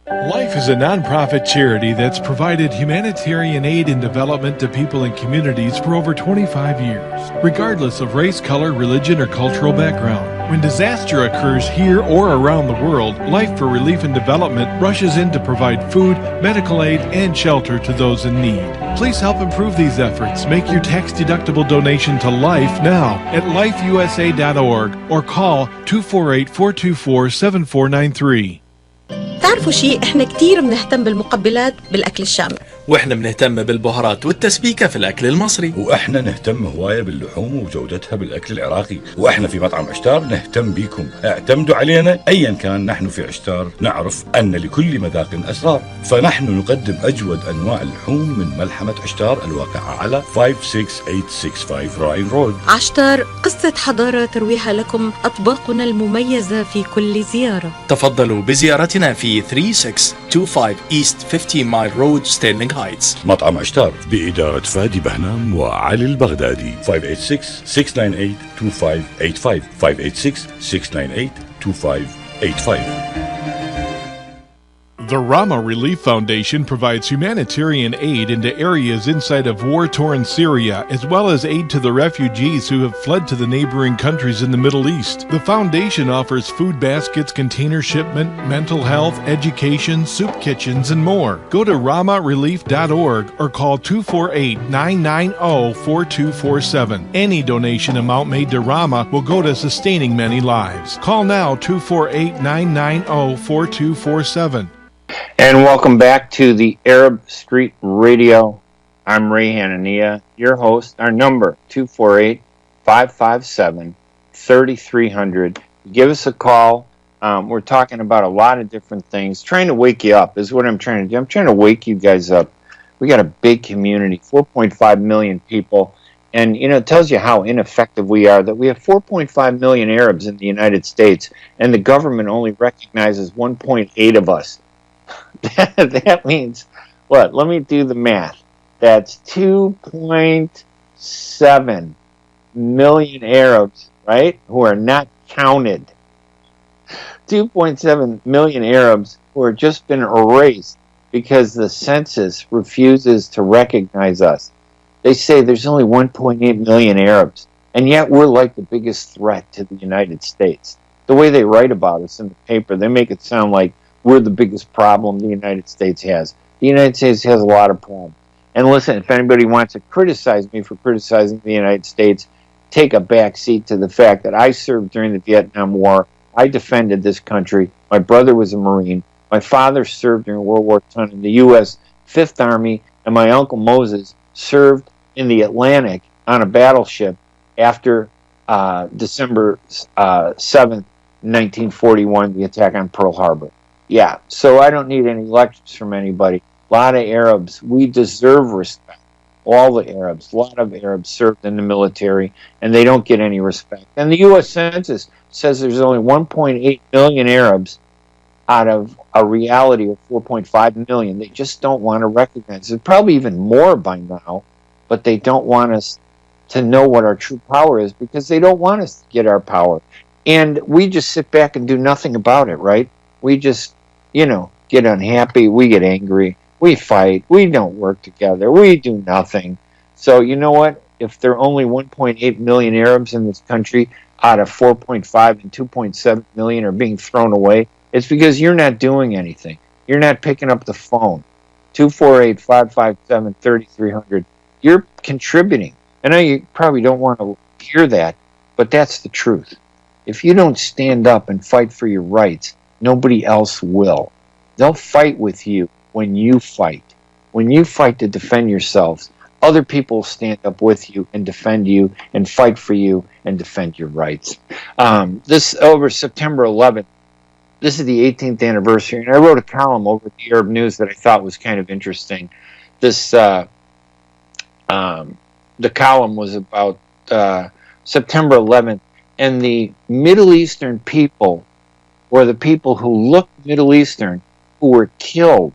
Life is a nonprofit charity that's provided humanitarian aid and development to people and communities for over 25 years, regardless of race, color, religion, or cultural background. When disaster occurs here or around the world, Life for Relief and Development rushes in to provide food, medical aid, and shelter to those in need. Please help improve these efforts. Make your tax-deductible donation to Life now at lifeusa.org or call 248-424-7493. تعرفوا شيء، احنا كتير بنهتم بالمقبلات بالاكل الشامي، واحنا بنهتم بالبهارات والتسبيكة في الأكل المصري، واحنا نهتم هواية باللحوم وجودتها بالأكل العراقي، واحنا في مطعم عشتار نهتم بيكم. اعتمدوا علينا أيا كان. نحن في عشتار نعرف أن لكل مذاق أسرار، فنحن نقدم أجود أنواع اللحوم من ملحمة عشتار الواقعة على 56865 راين رود. عشتار، قصة حضارة ترويها لكم أطباقنا المميزة في كل زيارة. تفضلوا بزيارتنا في 3625 East 15 Mile Road ستيرلينغ هايتس. مطعم عشتار بإدارة فادي بهنام وعلي البغدادي. 586-698-2585 586-698-2585. The Rama Relief Foundation provides humanitarian aid into areas inside of war-torn Syria, as well as aid to the refugees who have fled to the neighboring countries in the Middle East. The foundation offers food baskets, container shipment, mental health, education, soup kitchens, and more. Go to ramarelief.org or call 248-990-4247. Any donation amount made to Rama will go to sustaining many lives. Call now 248-990-4247. And welcome back to the Arab Street Radio. I'm Ray Hanania, your host. Our number, 248-557-3300. Give us a call. We're talking about a lot of different things. Trying to wake you up is what I'm trying to do. I'm trying to wake you guys up. We got a big community, 4.5 million people. And, you know, it tells you how ineffective we are, that we have 4.5 million Arabs in the United States, and the government only recognizes 1.8 of us. That means, what? Let me do the math. That's 2.7 million Arabs, right, who are not counted. 2.7 million Arabs who are just been erased because the census refuses to recognize us. They say there's only 1.8 million Arabs, and yet we're like the biggest threat to the United States. The way they write about us in the paper, they make it sound like we're the biggest problem the United States has. The United States has a lot of problems. And listen, if anybody wants to criticize me for criticizing the United States, take a back seat to the fact that I served during the Vietnam War. I defended this country. My brother was a Marine. My father served during World War II in the U.S. Fifth Army, and my Uncle Moses served in the Atlantic on a battleship after December 7th, 1941, the attack on Pearl Harbor. Yeah, so I don't need any lectures from anybody. A lot of Arabs, we deserve respect. All the Arabs, a lot of Arabs served in the military, and they don't get any respect. And the U.S. Census says there's only 1.8 million Arabs out of a reality of 4.5 million. They just don't want to recognize. There's probably even more by now, but they don't want us to know what our true power is because they don't want us to get our power. And we just sit back and do nothing about it, right? We just, you know, get unhappy, we get angry, we fight, we don't work together, we do nothing. So you know what? If there are only 1.8 million Arabs in this country out of 4.5 and 2.7 million are being thrown away, it's because you're not doing anything. You're not picking up the phone. 248-557-3300. You're contributing. I know you probably don't want to hear that, but that's the truth. If you don't stand up and fight for your rights, nobody else will. They'll fight with you when you fight. When you fight to defend yourselves, other people stand up with you and defend you and fight for you and defend your rights. This over September 11th, this is the 18th anniversary, and I wrote a column over at the Arab News that I thought was kind of interesting. This the column was about September 11th, and the Middle Eastern people, or the people who looked Middle Eastern, who were killed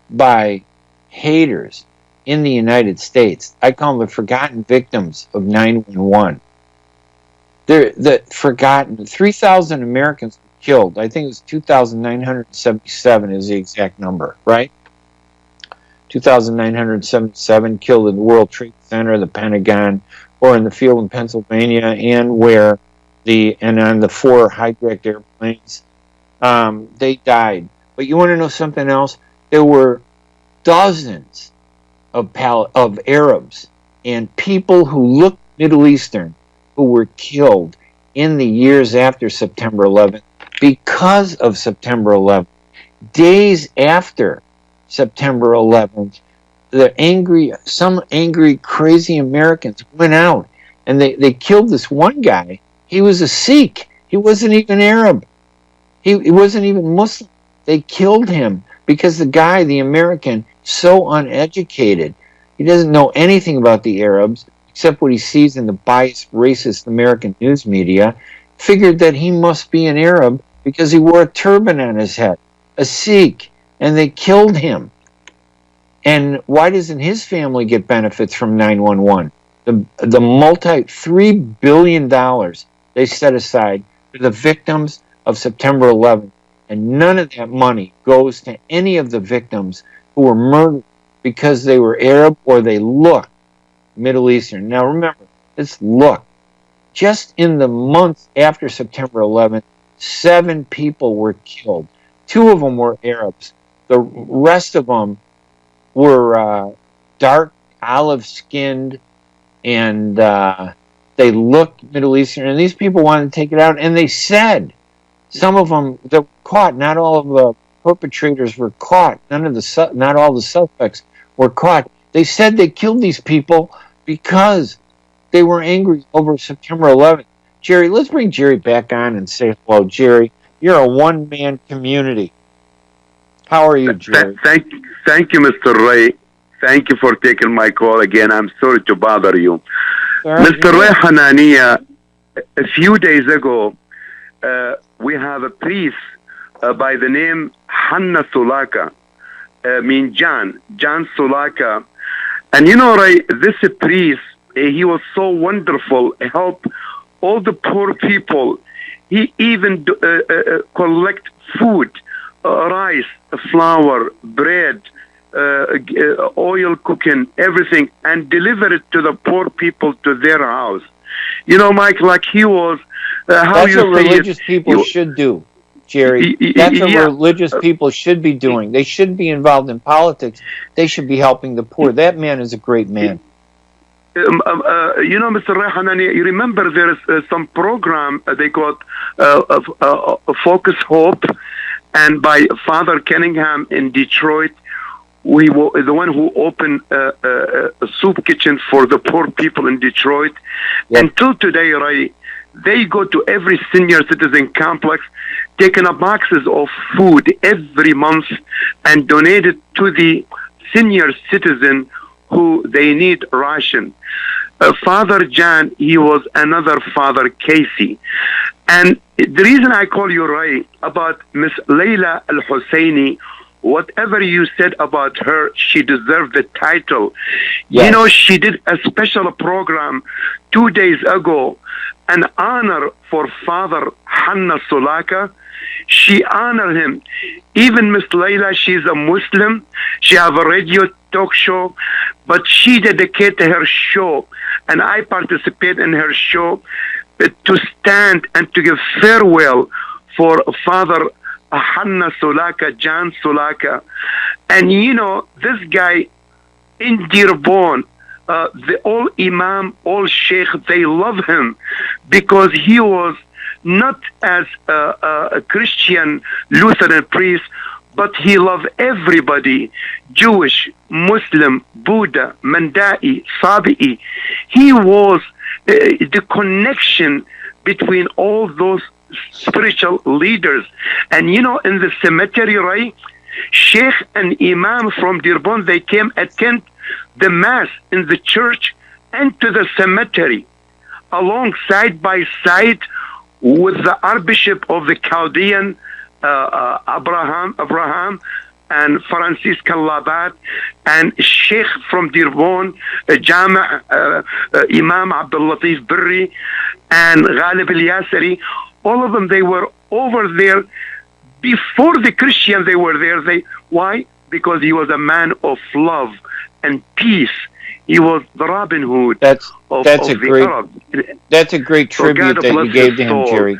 by haters in the United States. I call them the forgotten victims of 9/11. They're the forgotten. 3,000 Americans were killed. I think it was 2,977 is the exact number, right? 2,977 killed in the World Trade Center, the Pentagon, or in the field in Pennsylvania, and on the 4 hijacked airplanes. They died. But you want to know something else? There were dozens of Arabs and people who looked Middle Eastern who were killed in the years after September 11th because of September 11th. Days after September 11th, some angry, crazy Americans went out and they killed this one guy. He was a Sikh. He wasn't even Arab. He wasn't even Muslim. They killed him because the American, so uneducated, he doesn't know anything about the Arabs except what he sees in the biased, racist American news media, figured that he must be an Arab because he wore a turban on his head, a Sikh, and they killed him. And why doesn't his family get benefits from 911? The $3 billion they set aside for the victims of September 11th, and none of that money goes to any of the victims who were murdered because they were Arab or they looked Middle Eastern. Now remember, let's look. Just in the months after September 11th, 7 people were killed. 2 of them were Arabs. The rest of them were dark, olive-skinned, and they looked Middle Eastern. And these people wanted to take it out, and they said, some of them that were caught, not all of the perpetrators were caught. Not all the suspects were caught. They said they killed these people because they were angry over September 11th. Jerry, let's bring Jerry back on and say hello. Jerry, you're a one-man community. How are you, Jerry? Thank you, Mr. Ray. Thank you for taking my call again. I'm sorry to bother you. Mr. Ray Hanania, a few days ago, we have a priest by the name Hanna Sulaka, John Sulaka. And you know, Ray, this priest, he was so wonderful, helped all the poor people. He even collect food, rice, flour, bread, oil cooking, everything, and deliver it to the poor people to their house. You know, Mike, like he was, That's what religious people should do, Jerry. That's what religious people should be doing. They shouldn't be involved in politics. They should be helping the poor. That man is a great man. You know, Mr. Ray Hanania, you remember there is some program they called Focus Hope, and by Father Cunningham in Detroit, the one who opened a soup kitchen for the poor people in Detroit. Yep. Until today, Ray, they go to every senior citizen complex, taking up boxes of food every month and donate it to the senior citizen who they need ration. Father John, he was another Father Casey. And the reason I call you, Ray, about Miss Layla Al-Husseini, whatever you said about her, she deserved the title. Yes. You know, she did a special program 2 days ago, an honor for Father Hanna Sulaka. She honored him. Even Miss Layla, she's a Muslim. She have a radio talk show, but she dedicated her show, and I participate in her show to stand and to give farewell for Father Hanna Sulaka, John Sulaka. And you know, this guy in Dearborn, the all Imam, all Sheikh, they love him because he was not as a Christian Lutheran priest, but he loved everybody, Jewish, Muslim, Buddha, Mandai, Sabi'i. He was the connection between all those spiritual leaders. And you know, in the cemetery, right, Sheikh and Imam from Dearborn, they came attend the mass in the church and to the cemetery, along side by side with the Archbishop of the Chaldean, Abraham and Francis Kallabat, and Sheikh from Dearborn, Jama' Imam Abdul Latif Birri, and Ghalib al-Yasiri. All of them, they were over there before the Christian. They were there. Why? Because he was a man of love and peace. He was the Robin Hood of the Arab. That's a great tribute that you gave to him, Jerry.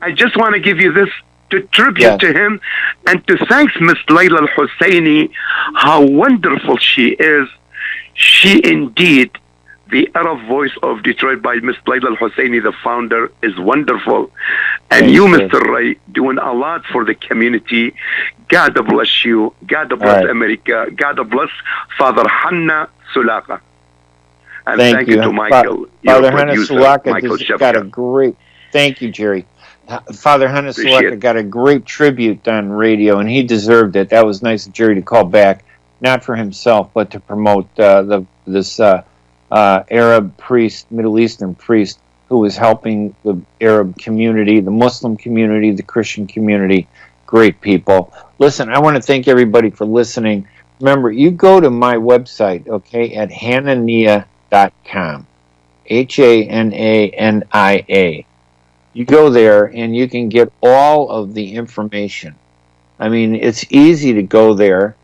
I just want to give you this to tribute to him and to thank Miss Layla Al-Husseini, how wonderful she is. She indeed, the Arab voice of Detroit by Miss Layla Al-Husseini, the founder, is wonderful. And Thanks, you, Mr. Ray, doing a lot for the community. God bless you. God bless America. God bless Father Hanna Sulaka. And thank you to Michael. Father Hanna Sulaka got a great, thank you, Jerry. Father Hanna Sulaka got a great tribute on radio, and he deserved it. That was nice of Jerry to call back, not for himself, but to promote this Arab priest, Middle Eastern priest, who was helping the Arab community, the Muslim community, the Christian community. Great people. Listen, I want to thank everybody for listening. Remember, you go to my website, okay, at hanania.com, Hanania. You go there and you can get all of the information. I mean, it's easy to go there,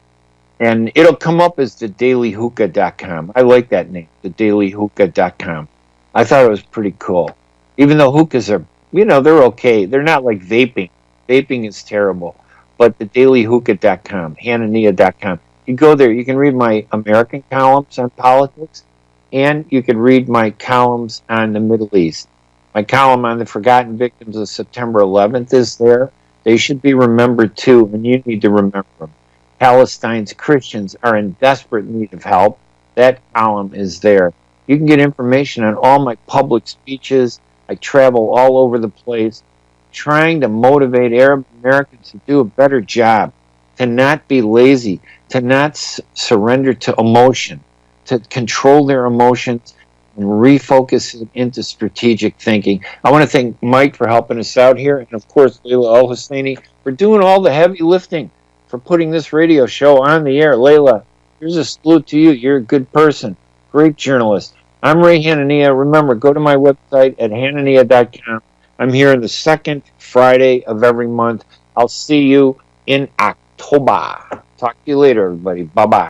and it'll come up as thedailyhookah.com. I like that name, thedailyhookah.com. I thought it was pretty cool. Even though hookahs are, they're okay. They're not like vaping. Vaping is terrible. But thedailyhookah.com, hanania.com. You go there, you can read my American columns on politics, and you can read my columns on the Middle East. My column on the forgotten victims of September 11th is there. They should be remembered too, and you need to remember them. Palestine's Christians are in desperate need of help. That column is there. You can get information on all my public speeches. I travel all over the place trying to motivate Arab Americans to do a better job, to not be lazy, to not surrender to emotion, to control their emotions and refocus it into strategic thinking. I want to thank Mike for helping us out here, and of course Layla Al-Husseini for doing all the heavy lifting, for putting this radio show on the air. Layla, here's a salute to you. You're a good person, great journalist. I'm Ray Hanania. Remember, go to my website at hanania.com. I'm here on the second Friday of every month. I'll see you in October. Talk to you later, everybody. Bye-bye.